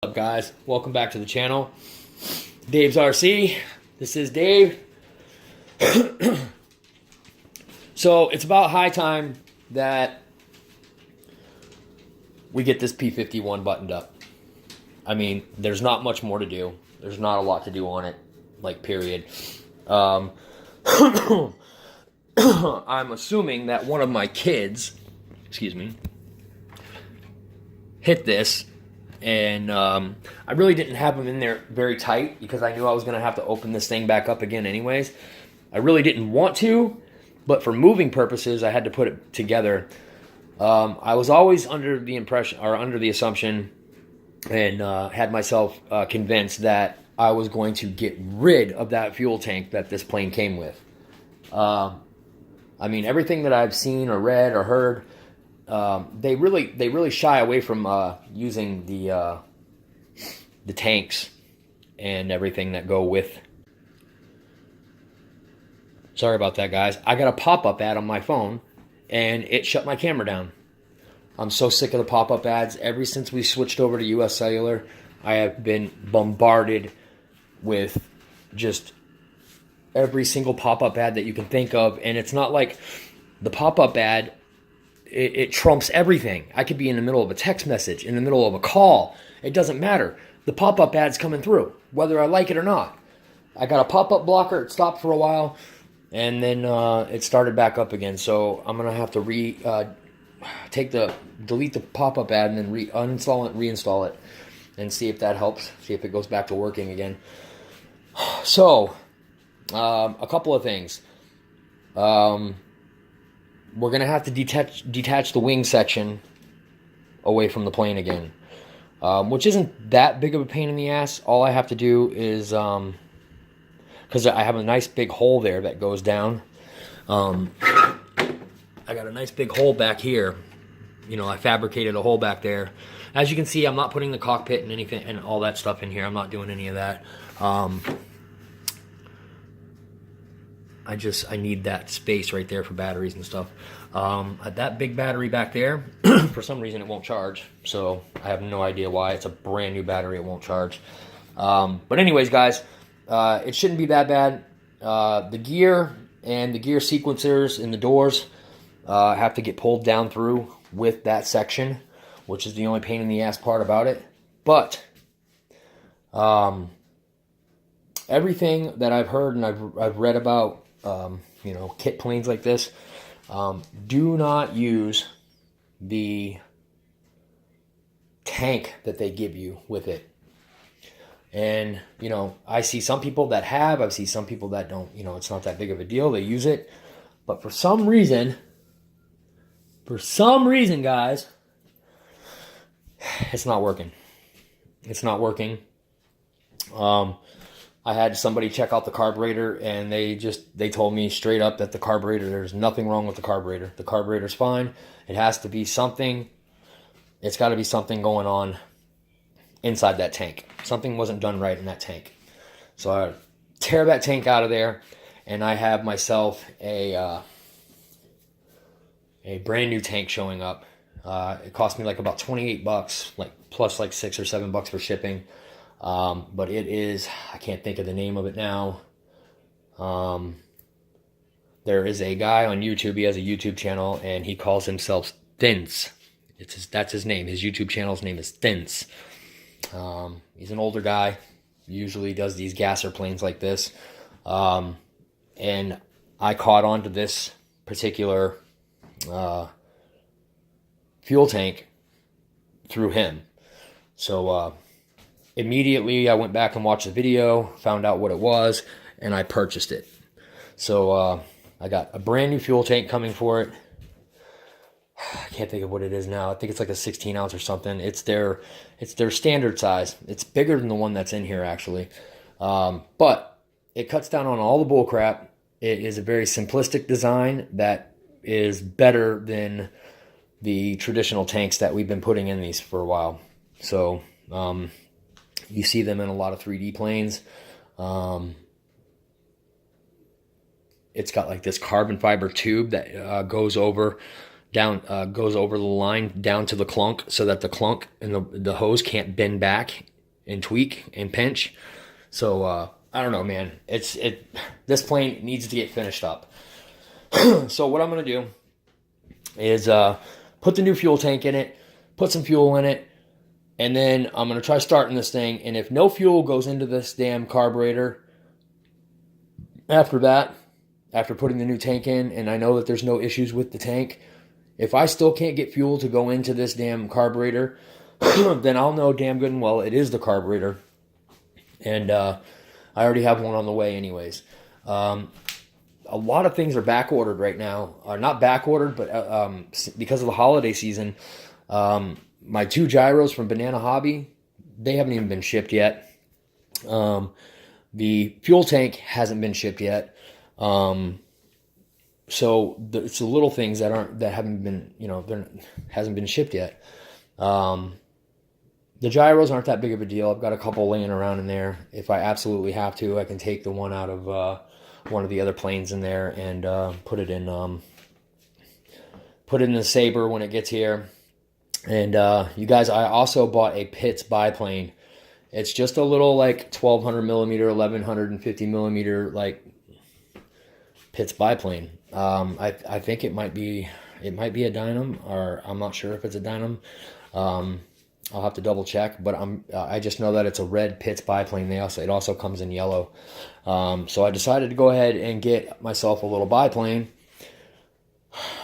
What's up, guys? Welcome back to the channel. Dave's RC. This is Dave. So it's about high time that we get this P-51 buttoned up. I mean, there's not much more to do. There's not a lot to do on it, like, period. I'm assuming that one of my kids, hit this. And I really didn't have them in there very tight because I knew I was going to have to open this thing back up again anyways. I really didn't want to, but for moving purposes, I had to put it together. I was always under the impression, or under the assumption, and had myself convinced that I was going to get rid of that fuel tank that this plane came with. I mean, everything that I've seen or read or heard, they really shy away from using the tanks and everything that go with. Sorry about that, guys. I got a pop-up ad on my phone, and it shut my camera down. I'm so sick of the pop-up ads. Ever since we switched over to US Cellular, I have been bombarded with just every single pop-up ad that you can think of, and it's not like the pop-up ad, it trumps everything. I could be in the middle of a text message, in the middle of a call. It doesn't matter. The pop-up ad's coming through, whether I like it or not. I got a pop-up blocker. It stopped for a while, and then it started back up again. So I'm going to have to delete the pop-up ad and then uninstall it, reinstall it, and see if that helps. See if it goes back to working again. So, a couple of things. We're going to have to detach the wing section away from the plane again, which isn't that big of a pain in the ass. All I have to do is, because I have a nice big hole there that goes down. I got a nice big hole back here. You know, I fabricated a hole back there. As you can see, I'm not putting the cockpit and anything and all that stuff in here. I'm not doing any of that. I need that space right there for batteries and stuff. That big battery back there, for some reason it won't charge. So I have no idea why. It's a brand new battery, it won't charge. But anyways, guys, it shouldn't be that bad. The gear and the gear sequencers in the doors have to get pulled down through with that section, which is the only pain in the ass part about it. But everything that I've heard and I've read about, you know, kit planes like this, do not use the tank that they give you with it. And, you know, I see some people that have, I see some people that don't, you know, it's not that big of a deal. They use it. But for some reason, guys, it's not working. It's not working. I had somebody check out the carburetor, and they told me straight up that the carburetor, there's nothing wrong with the carburetor. The carburetor's fine. It has to be something, it's got to be something going on inside that tank. Something wasn't done right in that tank. So I tear that tank out of there, and I have myself a brand new tank showing up. It cost me like about $28, like plus like $6 or $7 for shipping. But it is, I can't think of the name of it now. There is a guy on YouTube, he has a YouTube channel, and he calls himself Thins. That's his name. His YouTube channel's name is Thins. He's an older guy, usually does these gasser planes like this. And I caught on to this particular, fuel tank through him. So, immediately I went back and watched the video, found out what it was, and I purchased it. So I got a brand new fuel tank coming for it. I can't think of what it is now. I think it's like a 16 ounce or something. It's their standard size. It's bigger than the one that's in here, actually. But it cuts down on all the bull crap. It is a very simplistic design that is better than the traditional tanks that we've been putting in these for a while. So you see them in a lot of 3D planes. It's got like this carbon fiber tube that goes over down goes over the line down to the clunk, so that the clunk and the hose can't bend back and tweak and pinch. So I don't know, man. This plane needs to get finished up. So what I'm gonna do is put the new fuel tank in it, put some fuel in it, and then I'm gonna try starting this thing. And if no fuel goes into this damn carburetor after that, after putting the new tank in, and I know that there's no issues with the tank, if I still can't get fuel to go into this damn carburetor, then I'll know damn good and well it is the carburetor. And I already have one on the way anyways. A lot of things are back ordered right now. Not back ordered, but because of the holiday season, my 2 gyros from Banana Hobby, they haven't even been shipped yet. The fuel tank hasn't been shipped yet. So it's the little things that haven't been, hasn't been shipped yet. The gyros aren't that big of a deal. I've got a couple laying around in there. If I absolutely have to, I can take the one out of one of the other planes in there and put it in the Sabre when it gets here. And you guys, I also bought a Pitts biplane. It's just a little like 1200 millimeter, 1150 millimeter like Pitts biplane. I think it might be a Dynam, or I'm not sure if it's a Dynam. I'll have to double check, but I just know that it's a red Pitts biplane. It also comes in yellow. So I decided to go ahead and get myself a little biplane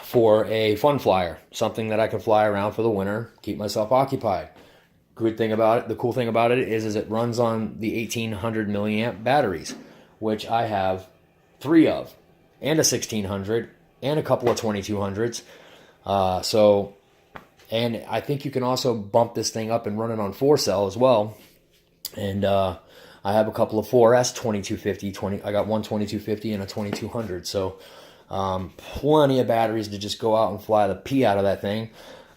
for a fun flyer, something that I can fly around for the winter, keep myself occupied. The cool thing about it is it runs on the 1800 milliamp batteries, which I have 3 of, and a 1600, and a couple of 2200s. And I think you can also bump this thing up and run it on 4-cell as well. And I have a couple of 4S 2250. I got one 2250 and a 2200. So plenty of batteries to just go out and fly the pee out of that thing.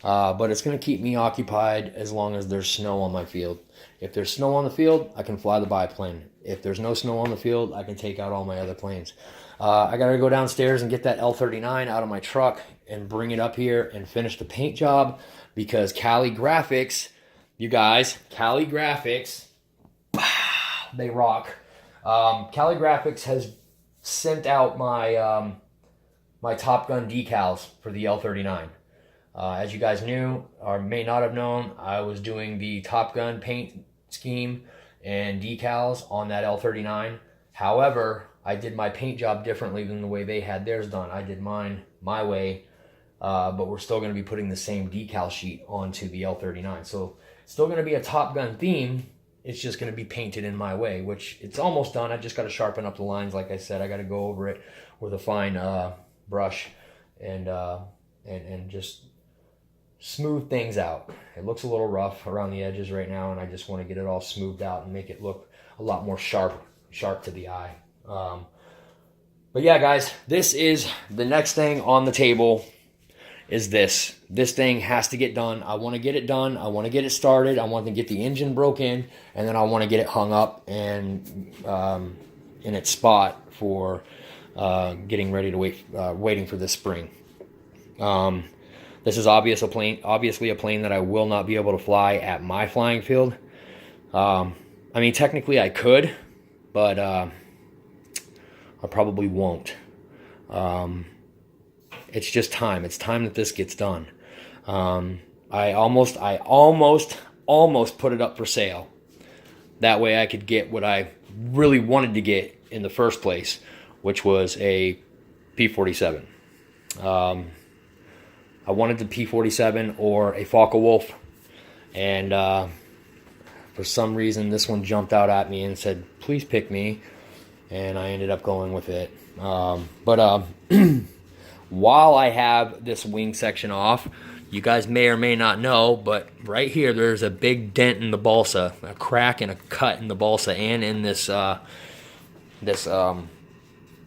But it's going to keep me occupied as long as there's snow on my field. If there's snow on the field, I can fly the biplane. If there's no snow on the field, I can take out all my other planes. I got to go downstairs and get that L39 out of my truck and bring it up here and finish the paint job, because Cali Graphics, you guys, Cali Graphics, they rock. Cali Graphics has sent out my my Top Gun decals for the L39. As you guys knew, or may not have known, I was doing the Top Gun paint scheme and decals on that L39. However, I did my paint job differently than the way they had theirs done. I did mine my way, but we're still going to be putting the same decal sheet onto the L39. So it's still going to be a Top Gun theme. It's just going to be painted in my way, which it's almost done. I just got to sharpen up the lines. Like I said, I got to go over it with a fine brush and just smooth things out. It looks a little rough around the edges right now, and I just want to get it all smoothed out and make it look a lot more sharp to the eye. But yeah, guys, this is the next thing on the table. Is this thing has to get done. I want to get it done. I want to get it started. I want to get the engine broken, and then I want to get it hung up and in its spot for getting ready to waiting for this spring. This is obviously a plane that I will not be able to fly at my flying field. I mean, technically I could, but I probably won't. It's just time. It's time that this gets done. I almost put it up for sale. That way I could get what I really wanted to get in the first place, which was a P-47. I wanted the P-47 or a Focke-Wulf, and for some reason this one jumped out at me and said, please pick me, and I ended up going with it. While I have this wing section off, you guys may or may not know, but right here there's a big dent in the balsa, a crack and a cut in the balsa and in this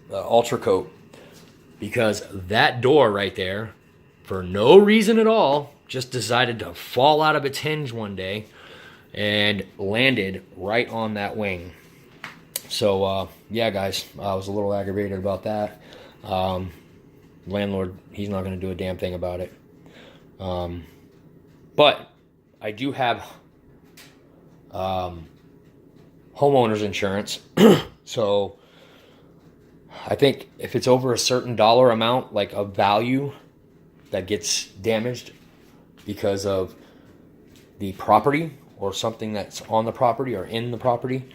ultra coat, because that door right there, for no reason at all, just decided to fall out of its hinge one day and landed right on that wing. So yeah, guys, I was a little aggravated about that. landlord, he's not going to do a damn thing about it. But I do have homeowners insurance. So I think if it's over a certain dollar amount, like a value that gets damaged because of the property or something that's on the property or in the property,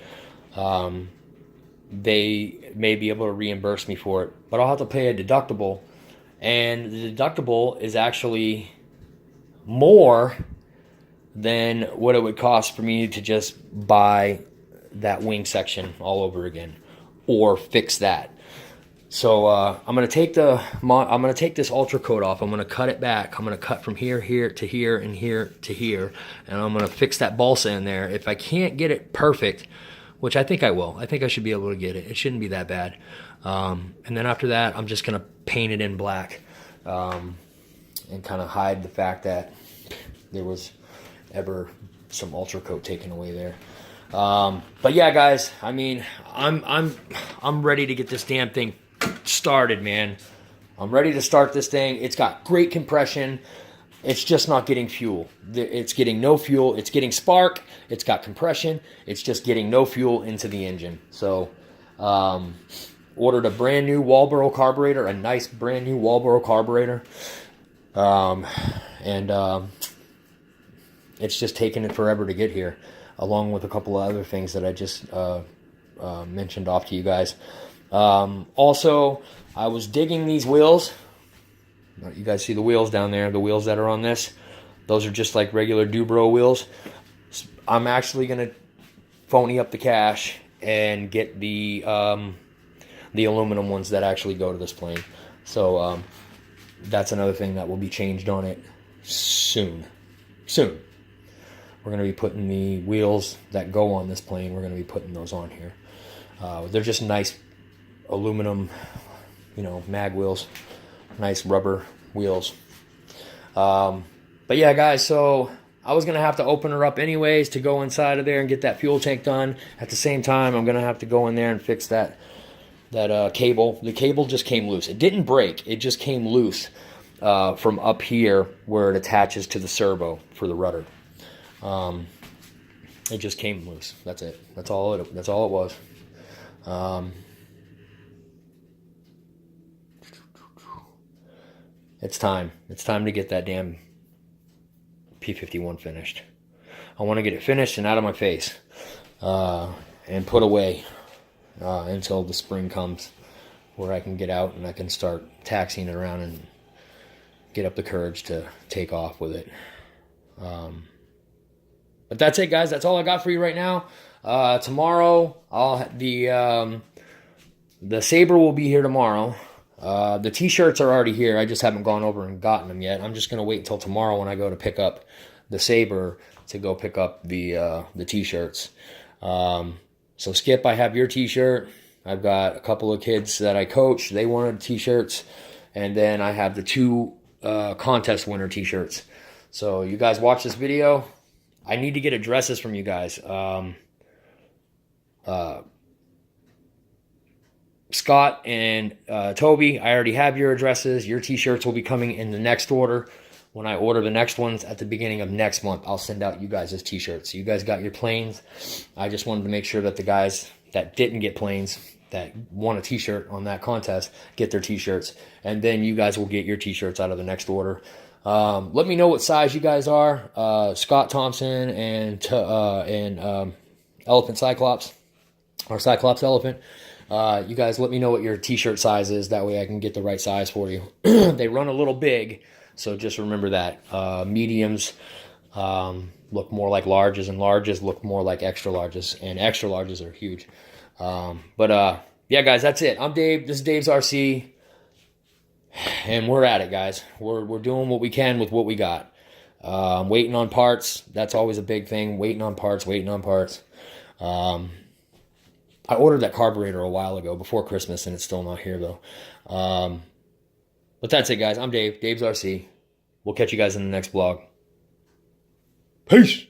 they may be able to reimburse me for it. But I'll have to pay a deductible. And the deductible is actually more than what it would cost for me to just buy that wing section all over again or fix that. So I'm gonna take this Ultra Coat off. I'm gonna cut it back. I'm gonna cut from here to here and here to here, and I'm gonna fix that balsa in there. If I can't get it perfect, which I think I will, I think I should be able to get it. It shouldn't be that bad. And then after that, I'm just gonna paint it in black and kind of hide the fact that there was ever some Ultra Coat taken away there. But yeah, guys, I mean, I'm ready to get this damn thing started, man. I'm ready to start this thing. It's got great compression. It's just not getting fuel. It's getting no fuel. It's getting spark. It's got compression. It's just getting no fuel into the engine. So, ordered a brand new Walboro carburetor, a nice brand new Walboro carburetor. It's just taken it forever to get here, along with a couple of other things that I just mentioned off to you guys. Also, I was digging these wheels. You guys see the wheels down there, the wheels that are on this? Those are just like regular Dubro wheels. I'm actually going to phony up the cash and get the aluminum ones that actually go to this plane. So that's another thing that will be changed on it soon. We're going to be putting the wheels that go on this plane, we're going to be putting those on here. They're just nice aluminum, mag wheels, nice rubber wheels. But yeah, guys, so I was going to have to open her up anyways to go inside of there and get that fuel tank done. At the same time, I'm going to have to go in there and fix that cable. The cable just came loose. It didn't break. It just came loose from up here where it attaches to the servo for the rudder. It just came loose. That's it. That's all it was. It's time. It's time to get that damn P-51 finished. I want to get it finished and out of my face, and put away until the spring comes, where I can get out and I can start taxiing it around and get up the courage to take off with it. But that's it, guys. That's all I got for you right now. Tomorrow, the Sabre will be here tomorrow. The t-shirts are already here. I just haven't gone over and gotten them yet. I'm just going to wait until tomorrow when I go to pick up the Sabre to go pick up the t-shirts. So Skip, I have your t-shirt. I've got a couple of kids that I coach. They wanted t-shirts. And then I have the 2 contest winner t-shirts. So you guys watch this video. I need to get addresses from you guys. Scott and Toby, I already have your addresses. Your t-shirts will be coming in the next order. When I order the next ones at the beginning of next month, I'll send out you guys' t-shirts. So you guys got your planes. I just wanted to make sure that the guys that didn't get planes, that won a t-shirt on that contest, get their t-shirts. And then you guys will get your t-shirts out of the next order. Let me know what size you guys are. Scott Thompson and Elephant Cyclops, or Cyclops Elephant. You guys let me know what your t-shirt size is. That way I can get the right size for you. They run a little big, so just remember that. Mediums look more like larges, and larges look more like extra larges, and extra larges are huge. Yeah, guys, that's it. I'm Dave. This is Dave's RC. And we're at it, guys. We're doing what we can with what we got. Waiting on parts. That's always a big thing. Waiting on parts. I ordered that carburetor a while ago, before Christmas, and it's still not here, though. But that's it, guys. I'm Dave. Dave's RC. We'll catch you guys in the next vlog. Peace!